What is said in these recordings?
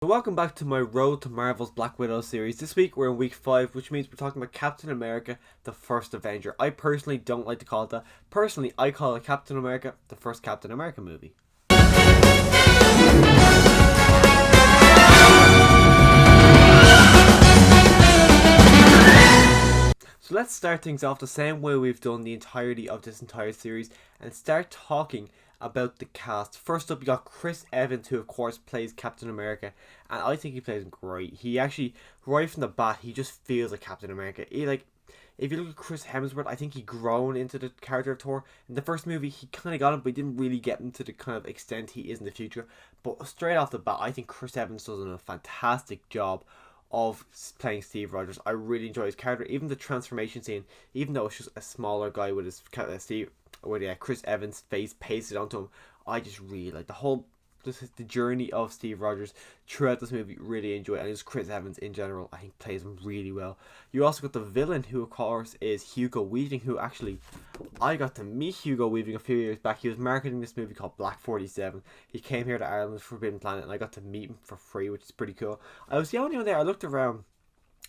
Welcome back to my Road to Marvel's Black Widow series. This week we're in week 5, which means we're talking about Captain America, the first Avenger. I personally don't like to call it that. Personally, I call it Captain America, the first Captain America movie. So let's start things off the same way we've done the entirety of this entire series and start talking about the cast. First up, you got Chris Evans, who of course plays Captain America, and I think he plays great. He actually, right from the bat, he just feels like Captain America. If you look at Chris Hemsworth, I think he grown into the character of Thor. In the first movie, he kind of got him, but he didn't really get him to the kind of extent he is in the future. But straight off the bat, I think Chris Evans does a fantastic job of playing Steve Rogers. I really enjoy his character, even the transformation scene. Even though it's just a smaller guy with his Chris Evans face pasted onto him, I just really like the journey of Steve Rogers throughout this movie. Really enjoy it, and just Chris Evans in general, I think plays him really well. You also got the villain, who of course is Hugo Weaving, who actually I got to meet Hugo Weaving a few years back. He was marketing this movie called Black 47. He came here to Ireland's Forbidden Planet, and I got to meet him for free, which is pretty cool. I was the only one there. I looked around.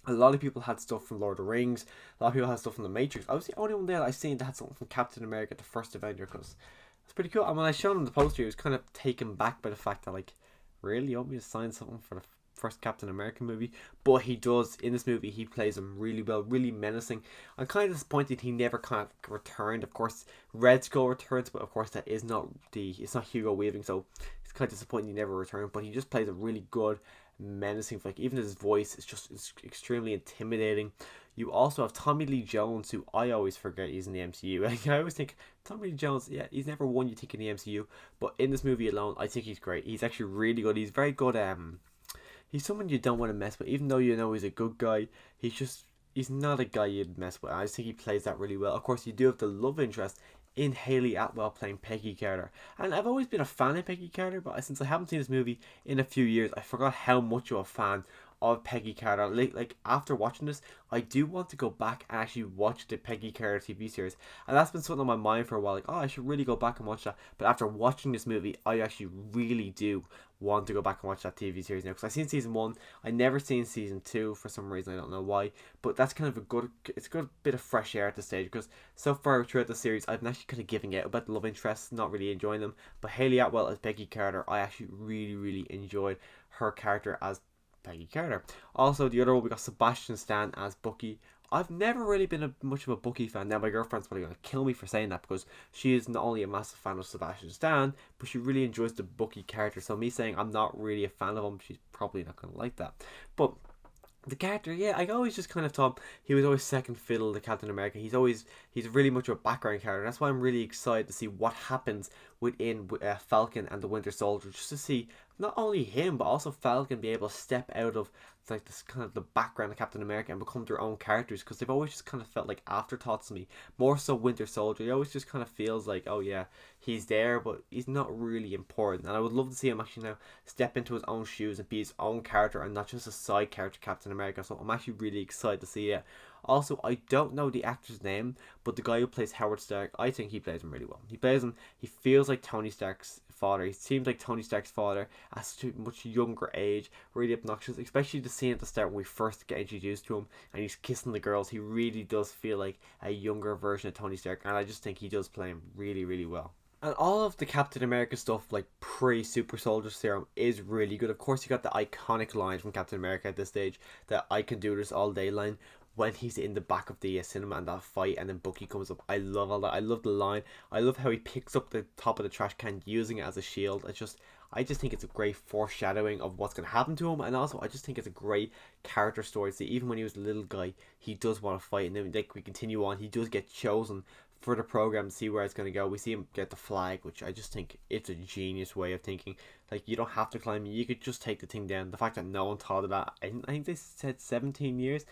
A lot of people had stuff from Lord of the Rings. A lot of people had stuff from The Matrix. I was the only one there that I seen that had something from Captain America, the first Avenger, because it's pretty cool. And when I showed him the poster, he was kind of taken back by the fact that, like, really, you want me to sign something for the first Captain America movie? But he does. In this movie, he plays him really well, really menacing. I'm kind of disappointed he never kind of returned. Of course, Red Skull returns, but of course it's not Hugo Weaving, so it's kind of disappointing he never returned. But he just plays a really good, menacing, like, even his voice is just extremely intimidating. You also have Tommy Lee Jones, who I always forget he's in the MCU. Like, I always think Tommy Lee Jones, yeah, he's never one you think in the MCU, but in this movie alone, I think he's great. He's actually really good. He's very good. He's someone you don't want to mess with, even though you know he's a good guy. He's not a guy you'd mess with. I just think he plays that really well. Of course, you do have the love interest in Hayley Atwell playing Peggy Carter, and I've always been a fan of Peggy Carter, but since I haven't seen this movie in a few years, I forgot how much of a fan of Peggy Carter. Like after watching this, I do want to go back and actually watch the Peggy Carter TV series, and that's been something on my mind for a while. Like, oh, I should really go back and watch that. But after watching this movie, I actually really do want to go back and watch that TV series now, because I've seen season 1. I never seen season 2 for some reason. I don't know why, but that's kind of it's a good bit of fresh air at this stage, because so far throughout the series I've been actually kind of giving out about the love interests, not really enjoying them. But Hayley Atwell as Peggy Carter, I actually really enjoyed her character as Peggy Carter. Also, the other one, we got Sebastian Stan as Bucky. I've never really been much of a Bucky fan. Now, my girlfriend's probably going to kill me for saying that, because she is not only a massive fan of Sebastian Stan, but she really enjoys the Bucky character. So me saying I'm not really a fan of him, she's probably not going to like that. But the character, yeah, I always just kind of thought he was always second fiddle to Captain America. He's really much of a background character. That's why I'm really excited to see what happens within Falcon and the Winter Soldier, just to see not only him but also Falcon be able to step out of like this kind of the background of Captain America and become their own characters, because they've always just kind of felt like afterthoughts to me. More so Winter Soldier, he always just kind of feels like, oh yeah, he's there, but he's not really important. And I would love to see him actually now step into his own shoes and be his own character and not just a side character Captain America. So I'm actually really excited to see it. Also, I don't know the actor's name, but the guy who plays Howard Stark, I think he plays him really well. He feels like Tony Stark's father. He seems like Tony Stark's father at such a much younger age, really obnoxious, especially the scene at the start when we first get introduced to him and he's kissing the girls. He really does feel like a younger version of Tony Stark, and I just think he does play him really well. And all of the Captain America stuff, like pre-Super Soldier Serum, is really good. Of course, you got the iconic line from Captain America at this stage, that "I can do this all day" line, when he's in the back of the cinema and that fight, and then Bucky comes up. I love all that. I love the line. I love how he picks up the top of the trash can using it as a shield. I just think it's a great foreshadowing of what's going to happen to him, and also I just think it's a great character story. See, even when he was a little guy, he does want to fight, and then like we continue on, he does get chosen for the program to see where it's going to go. We see him get the flag, which I just think it's a genius way of thinking. Like, you don't have to climb it, you could just take the thing down. The fact that no one thought of that, I think they said 17 years.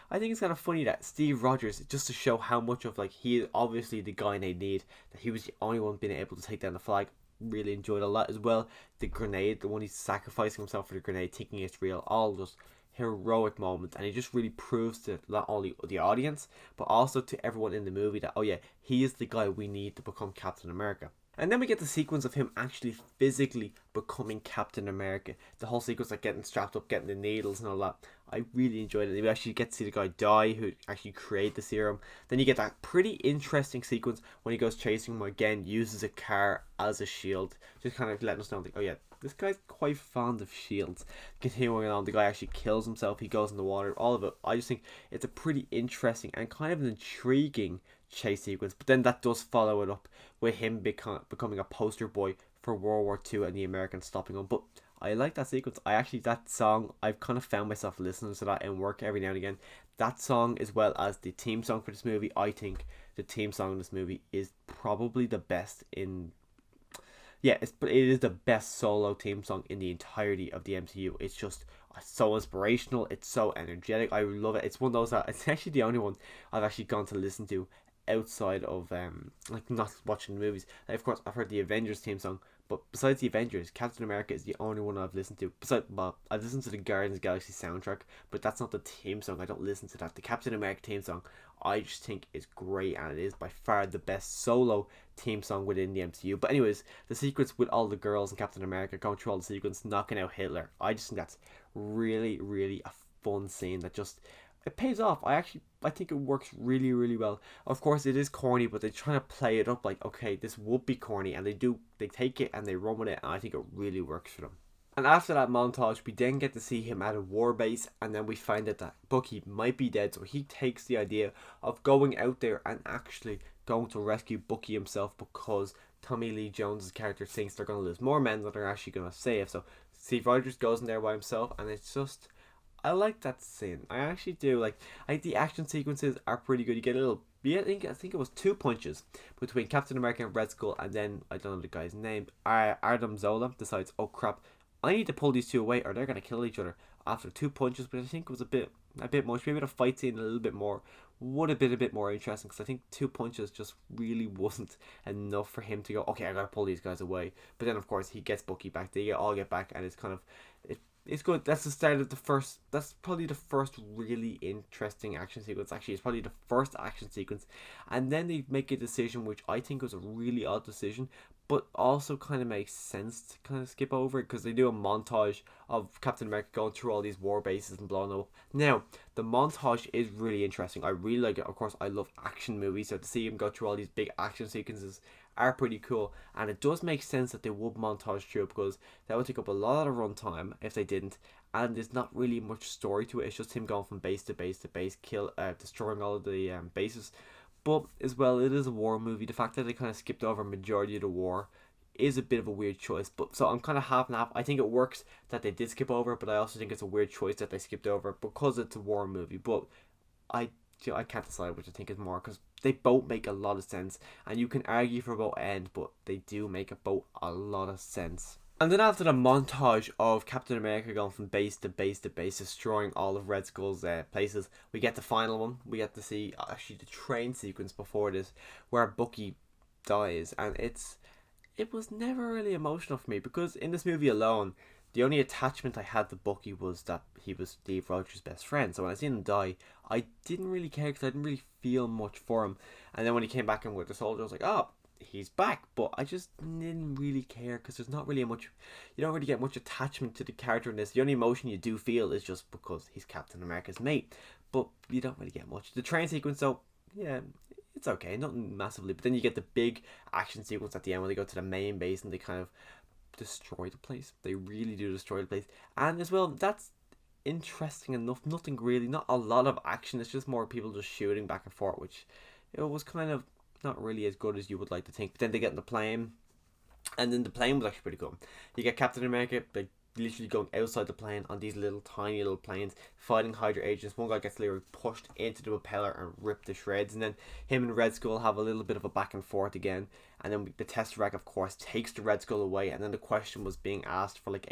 I think it's kind of funny that Steve Rogers, just to show how much of, like, he is obviously the guy they need, that he was the only one being able to take down the flag. Really enjoyed a lot as well. The grenade, the one he's sacrificing himself for the grenade, thinking it's real, all just heroic moment, and he just really proves to not only the audience but also to everyone in the movie that, oh yeah, he is the guy we need to become Captain America. And then we get the sequence of him actually physically becoming Captain America. The whole sequence, like getting strapped up, getting the needles and all that. I really enjoyed it. You actually get to see the guy die who actually created the serum. Then you get that pretty interesting sequence when he goes chasing him again, uses a car as a shield. Just kind of letting us know, like, oh yeah, this guy's quite fond of shields. Continuing on, the guy actually kills himself. He goes in the water. All of it. I just think it's a pretty interesting and kind of an intriguing chase sequence. But then that does follow it up with him becoming a poster boy for World War II and the Americans stopping him. But I like that sequence. That song, I've kind of found myself listening to that in work every now and again. That song, as well as the theme song for this movie, I think the theme song in this movie is probably the best in. Yeah, it is the best solo theme song in the entirety of the MCU. It's just so inspirational. It's so energetic. I love it. It's one of those that it's actually the only one I've actually gone to listen to outside of like not watching the movies. Like, of course, I've heard the Avengers theme song, but besides the Avengers, Captain America is the only one I've listened to. Besides, well, I've listened to the Guardians of the Galaxy soundtrack, but that's not the theme song. I don't listen to that. The Captain America theme song, I just think is great, and it is by far the best solo theme song within the MCU. But anyways, the sequence with all the girls and Captain America going through all the sequence, knocking out Hitler, I just think that's really, really a fun scene that just it pays off. I think it works really, really well. Of course, it is corny, but they're trying to play it up like, okay, this would be corny, and they take it and they run with it, and I think it really works for them. And after that montage, we then get to see him at a war base, and then we find out that Bucky might be dead, so he takes the idea of going out there and actually going to rescue Bucky himself, because Tommy Lee Jones' character thinks they're going to lose more men than they're actually going to save. So Steve Rogers goes in there by himself, and it's just, I like that scene. I actually do. Like, I think the action sequences are pretty good. You get a little, yeah, I think it was 2 punches between Captain America and Red Skull, and then I don't know the guy's name. Adam Zola decides, oh crap, I need to pull these two away, or they're gonna kill each other after 2 punches. But I think it was a bit much. Maybe the fight scene a little bit more would have been a bit more interesting, because I think 2 punches just really wasn't enough for him to go, okay, I gotta pull these guys away. But then of course he gets Bucky back. They all get back, and it's kind of it's good. That's the start of the first. That's probably the first really interesting action sequence. Actually, it's probably the first action sequence, and then they make a decision which I think was a really odd decision, but also kind of makes sense to kind of skip over it, because they do a montage of Captain America going through all these war bases and blowing them up. Now, the montage is really interesting. I really like it. Of course, I love action movies, so to see him go through all these big action sequences are pretty cool, and it does make sense that they would montage through, because that would take up a lot of runtime if they didn't, and there's not really much story to it. It's just him going from base to base to base, destroying all of the bases. But as well, it is a war movie. The fact that they kind of skipped over majority of the war is a bit of a weird choice. But so I'm kind of half and half. I think it works that they did skip over, but I also think it's a weird choice that they skipped over because it's a war movie. But I can't decide which I think is more, because they both make a lot of sense, and you can argue for both ends, but they do make both a lot of sense. And then after the montage of Captain America going from base to base to base, destroying all of Red Skull's places, we get the final one. We get to see actually the train sequence before this, where Bucky dies, and it was never really emotional for me, because in this movie alone, the only attachment I had to Bucky was that he was Steve Rogers' best friend. So when I seen him die, I didn't really care, because I didn't really feel much for him. And then when he came back in with the soldier, I was like, oh, he's back. But I just didn't really care, because there's not really much, you don't really get much attachment to the character in this. The only emotion you do feel is just because he's Captain America's mate, but you don't really get much. The train sequence, though, yeah, it's okay, nothing massively. But then you get the big action sequence at the end when they go to the main base and they kind of destroy the place. They really do destroy the place. And as well, that's interesting enough. Nothing really, not a lot of action. It's just more people just shooting back and forth, which it was kind of not really as good as you would like to think. But then they get in the plane, and then the plane was actually pretty cool. You get Captain America, like, literally going outside the plane on these little tiny little planes, fighting Hydra agents. One guy gets literally pushed into the propeller and ripped to shreds, and then him and Red Skull have a little bit of a back and forth again, and then the Tesseract, of course, takes the Red Skull away. And then the question was being asked for like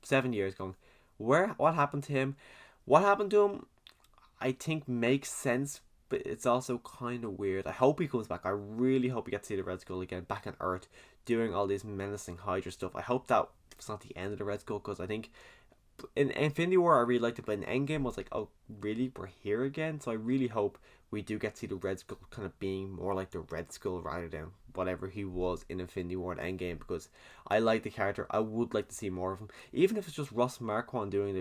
7 years, going, what happened to him? What happened to him, I think, makes sense, but it's also kind of weird. I hope he comes back. I really hope we get to see the Red Skull again back on Earth doing all this menacing Hydra stuff. I hope that it's not the end of the Red Skull, because I think In Infinity War, I really liked it, but in Endgame, I was like, oh, really? We're here again? So I really hope we do get to see the Red Skull kind of being more like the Red Skull rather than whatever he was in Infinity War and Endgame, because I like the character. I would like to see more of him, even if it's just Ross Marquand doing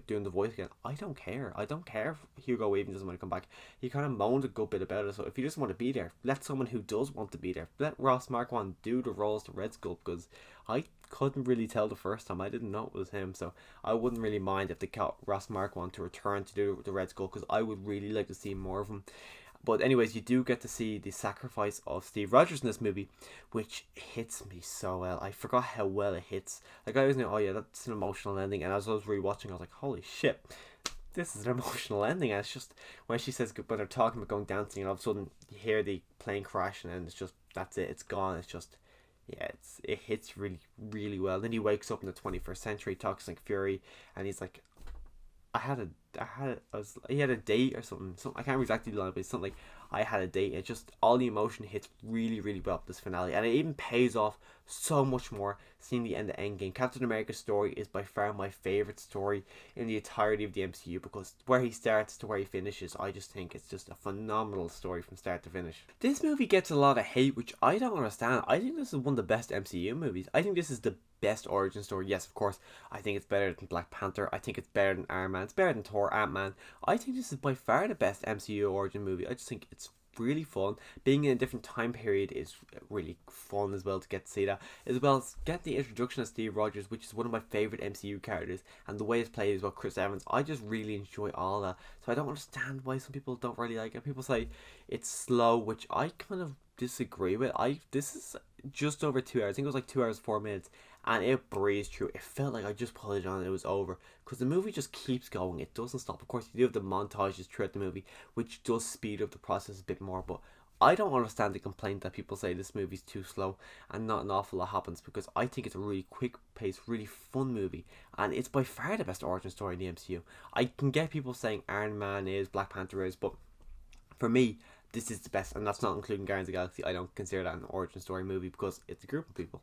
doing the voice again. I don't care. I don't care if Hugo Weaving doesn't want to come back. He kind of moaned a good bit about it. So if he doesn't want to be there, let someone who does want to be there. Let Ross Marquand do the roles to Red Skull, because I couldn't really tell the first time. I didn't know it was him, so I wouldn't really mind if they got Ross Marquand to return to do the Red Skull, because I would really like to see more of him. But anyways, you do get to see the sacrifice of Steve Rogers in this movie, which hits me so well. I forgot how well it hits. Like, I was like, oh yeah, that's an emotional ending. And as I was rewatching, I was like, holy shit, this is an emotional ending. And it's just when she says, when they're talking about going dancing, and all of a sudden you hear the plane crash, and then it's just, that's it, it's gone. It's just, yeah, it hits really, really well. Then he wakes up in the 21st century, talks like Fury, and he's like, he had a date or something. I can't remember exactly the line, but it's something like, I had a date. It just, all the emotion hits really, really well this finale, and it even pays off so much more seeing the end of Endgame. Captain America's story is by far my favorite story in the entirety of the MCU, because where he starts to where he finishes, I just think it's just a phenomenal story from start to finish. This movie gets a lot of hate, which I don't understand. I think this is one of the best MCU movies. I think this is the best origin story. Yes, of course, I think it's better than Black Panther. I think it's better than Iron Man. It's better than Thor, Ant-Man. I think this is by far the best MCU origin movie. I just think it's really fun. Being in a different time period is really fun as well, to get to see that, as well as get the introduction of Steve Rogers, which is one of my favourite MCU characters, and the way it's played as well, Chris Evans. I just really enjoy all that, so I don't understand why some people don't really like it. People say it's slow, which I kind of disagree with. This is just over 2 hours. I think it was like 2 hours 4 minutes, and it breezed through. It felt like I just put it on and it was over, because the movie just keeps going. It doesn't stop. Of course, you do have the montages throughout the movie, which does speed up the process a bit more, but I don't understand the complaint that people say this movie's too slow and not an awful lot happens, because I think it's a really quick paced, really fun movie, and it's by far the best origin story in the MCU. I can get people saying Iron Man is, Black Panther is, but for me, this is the best, and that's not including Guardians of the Galaxy. I don't consider that an origin story movie, because it's a group of people.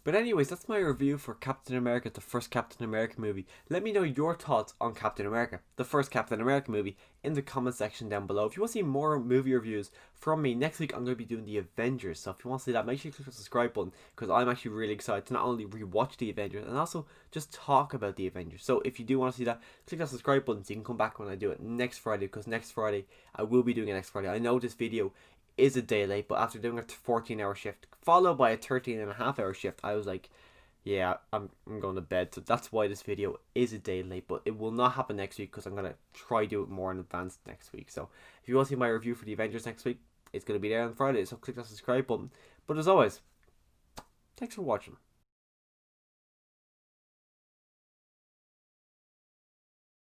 But anyways, that's my review for Captain America, the first Captain America movie. Let me know your thoughts on Captain America, the first Captain America movie, in the comment section down below. If you want to see more movie reviews from me, next week I'm going to be doing the Avengers. So if you want to see that, make sure you click the subscribe button, because I'm actually really excited to not only rewatch the Avengers, and also just talk about the Avengers. So if you do want to see that, click that subscribe button so you can come back when I do it next Friday, because next Friday I will be doing it next Friday. I know this video is a day late, but after doing a 14-hour shift followed by a 13.5-hour shift, I was like, yeah, I'm going to bed. So that's why this video is a day late, but it will not happen next week, because I'm going to try do it more in advance next week. So if you want to see my review for the Avengers next week, it's going to be there on Friday, so click that subscribe button. But as always, thanks for watching.